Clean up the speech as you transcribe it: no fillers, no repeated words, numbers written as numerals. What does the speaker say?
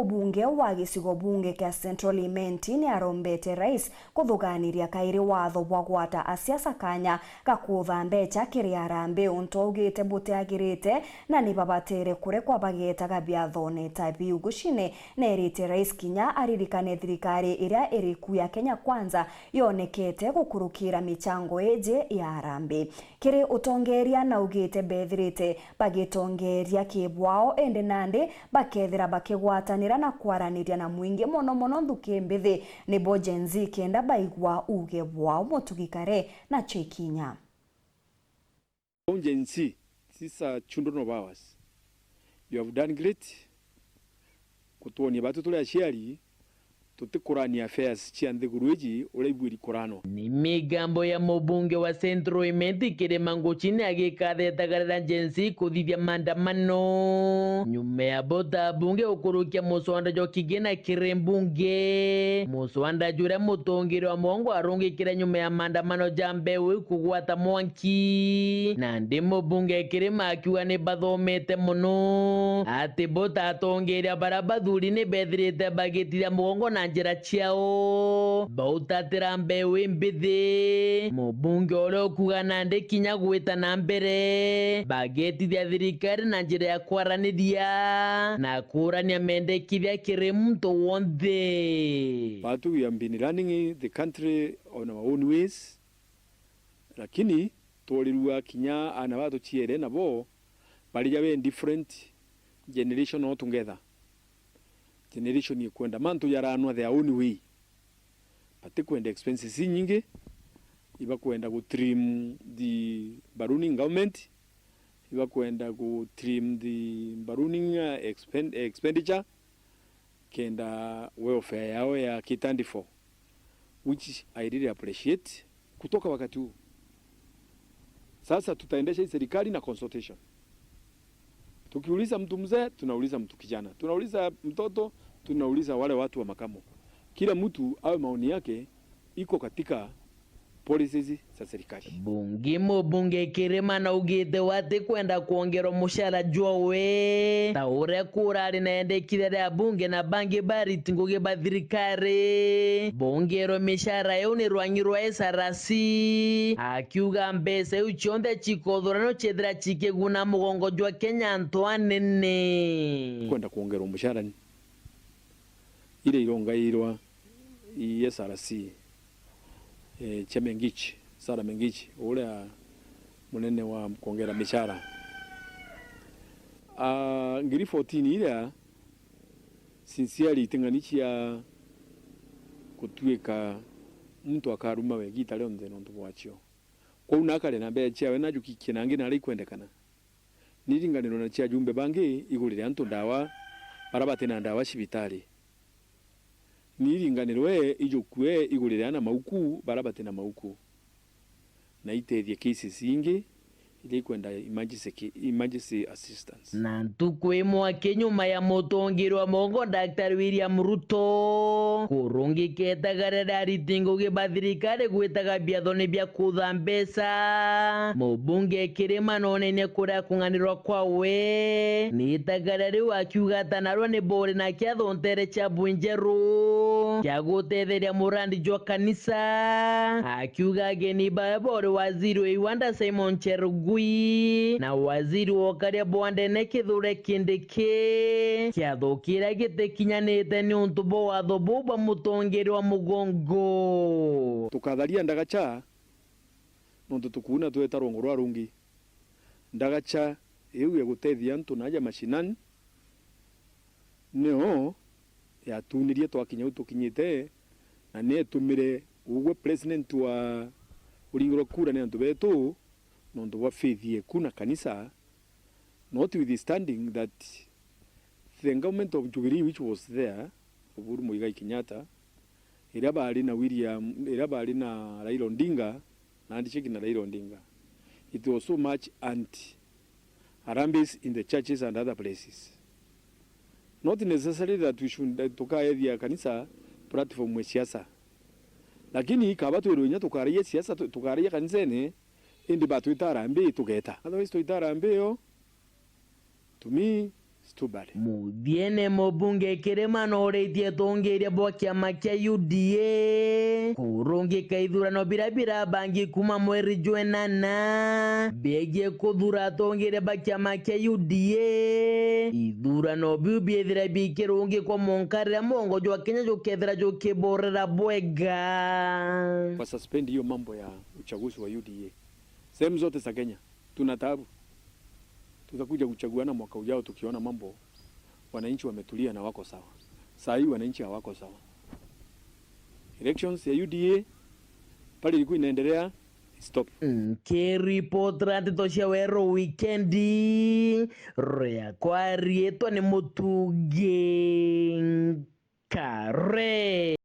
mubunge wa gicigo bunge kia Central Imenti ni arombete rais kuthuganiria kairi watho bwa gwata asiasa kanya gakutha mbeca kiri arambe untougite buteagirite na ni babatere kurekwa bagetaga biathone tabi ugushine nerite rais kinya aririkane thirikari iria iriku ya Kenya Kwanza yonekete gukurukira michango eje ya arambe kiri utongeria na ugite bethirite bagitongeria kibwao ende nande bakethira bakigwatanira na kwaraniria na mwingi mono nthuki mbithi ni bojenzi kenda baigwa uge bwao mutugikare na chekinya. Bojenzi, these are children of ours. You have done great. Kutuonia batu tuli aciari tutikurani affairs cia nthiguruji uraibwiri kurano ni migambo ya mubunge wa Central Imenti Kiremango chini agikathetagara jensi kuthithia maandamano nyume ya bota bunge ukurukia muswanda jo kigena kirembunge muswanda jure mutongire wa mongo arungikira nyume ya maandamano jambewe kugwata mwanki na ndi mubunge Kirema akiwa ni bathomete muno ati bota atongire barabathuri ni bethirite bagitira mugongo na njira ciao bautatira mbewe mbithi mubunge ule kuga nande kinya gwita na mbere bagetithia thirikari na njira ya kwaranithia na kurania mendekithia kiri muntu wonthe. But we have been running the country on our own ways, lakini tolirua kinya ana watu chiere nabo bali yawe different generation all together. Generation ni kwenda mantu yaranwa their own way. Pati kwenda expenses nyingi iba kwenda ku trim the ballooning government, iba kwenda ku trim the ballooning expenditure kenda welfare yao ya kitandifo, which I really appreciate. Kutoka wakati huu sasa tutaendesha serikali na consultation. Tukiuliza mtu mzee, tunauliza mtu kijana, tunauliza mtoto, tunauliza wale watu wa makamo. Kila mtu awe maoni yake iko katika policies za serikali. Bunge Kirema na ugite wate kwenda kuongera mushara jowe taure kurari na endekire ya bunge na bangi bari tinguge bathirikare bongero mishara yone rwanyirwa esarasi akiuga mbese uchonde chikodhorano chedra chike guna mugongo jwa Kenya Antoine kwenda kuongera mushara ile irongairwa esarasi Chemengichi, Sara Mengichi, ule munene wa kuongera mishara. Ngiri 14 ile sincerely tenganichi ya kutweka mtu akaruma we gita leo nze nontu bwachio. Kwa unakale na mbe chia we naju kikinange na likwendekana. Niringaniro na chia jumbe bange igurire antu ndawa barabate na ndawa shibitali. Niringaniro we ijokwe igurire ana mauku barabate na mauku na itethie cases ingi ili kwenda emergency assistance na ntukwe mwa kenyuma ya mutongiro wa mongo Dr. William Ruto kurungi ketagarera ritingo ge bathirikare gwetaga biathone bya kutha mbeca mubunge Kirema nonene kuria kunganirwa kwawe ni tagareri wakiuga tanarwa ni bore na kiathontere cha bunjeru kya gutetheria murandi jwa kanisa akiuga geni babore waziri wa Iwanda Simon Cherugui na waziri wokaria bwande ne kithure kindike kiathukira gite kinyanite ni untubo wa thobuba mutongeri wa mugongo tukatharia ndagacha nontu tukuna tweta rongo rwa rungi ndagacha iu ya gutethia antu naja mashinani neo ya tunirie twakinya utukinyite na ne tumire ugwe president wa uringiro kura ne antu betu nontu wa faith kuna kanisa notwithstanding that the government of Jubilee which was there Uhuru Muigai Kenyatta irabali na Raila Odinga na andicheki na Raila Odinga it was so much anti Harambes in the churches and other places. Not necessarily that we should tukaethia kanisa platform ya siasa, lakini kabatu wenya tukaria siasa tukaria kanisene indi batu itarambe tugeta otherwise to itarambe yo to me It's too bad. Muthiene mubunge kirima no reitie tongeria bwa kiama kia UDA kurungika ithurano birabira bangi kuma mweri Jwenana begie kuthura tongeria ba kiama kia UDA ithurano biu biethira bikirungi kwa monkarira mongo jwa Kenya jukethira jukiborera bwega Kwa suspend hiyo mambo ya uchaguzi wa UDA. Sehemu zote za Kenya tuna taabu. Tutakuja kuchaguana mwaka ujao tukiona mambo wananchi wametulia na wako sawa. Saa hii wananchi hawako sawa. Elections ya UDA pale ilikuwa inaendelea stop. Kiripotera ndeto cia wero weekendi rea kwa rietwa ni Mutugi Kare.